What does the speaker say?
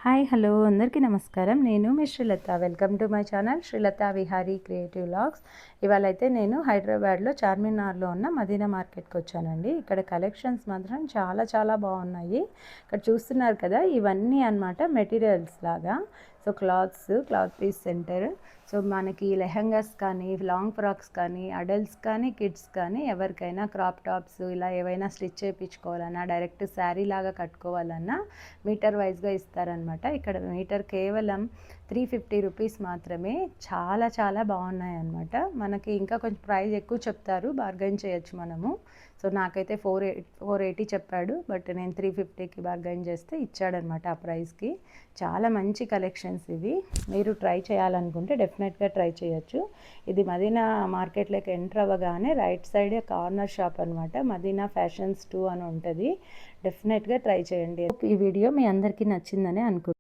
Hi hello అందరికీ నమస్కారం. నేను మీ Srilatha. Welcome to my channel Srilatha Vihari creative vlogs. ఇవాళ అయితే నేను హైదరాబాద్లో చార్మినార్లో ఉన్న మదీనా మార్కెట్కి వచ్చానండి. ఇక్కడ కలెక్షన్స్ మాత్రం చాలా చాలా బాగున్నాయి. ఇక్కడ చూస్తున్నారు కదా, ఇవన్నీ అన్నమాట మెటీరియల్స్ లాగా. So cloth piece centre. So మనకి లెహంగాస్ కానీ, లాంగ్ ఫ్రాక్స్ కానీ, అడల్ట్స్ కానీ, కిడ్స్ కానీ ఎవరికైనా క్రాప్ టాప్స్ ఇలా ఏవైనా స్టిచ్ చేయించుకోవాలన్నా, డైరెక్ట్ శారీ లాగా కట్టుకోవాలన్నా మీటర్ వైజ్గా ఇస్తారనమాట. ఇక్కడ మీటర్ కేవలం 350 రూపీస్ మాత్రమే. చాలా చాలా బాగున్నాయి అన్నమాట. మనకి ఇంకా కొంచెం ప్రైస్ ఎక్కువ చెప్తారు, బార్గెన్ చేయొచ్చు మనము. సో నాకైతే 480 చెప్పాడు, బట్ నేను 350కి బార్గెన్ చేస్తే ఇచ్చాడనమాట ఆ ప్రైస్కి. చాలా మంచి కలెక్షన్స్ ఇవి. మీరు ట్రై చేయాలనుకుంటే డెఫినెట్గా ట్రై చేయొచ్చు. ఇది మదీనా మార్కెట్లోకి ఎంటర్ అవ్వగానే రైట్ సైడే కార్నర్ షాప్ అనమాట. మదీనా ఫ్యాషన్స్ 2 అని ఉంటుంది. డెఫినెట్గా ట్రై చేయండి. ఈ వీడియో మీ అందరికీ నచ్చిందని అనుకుంటున్నాను.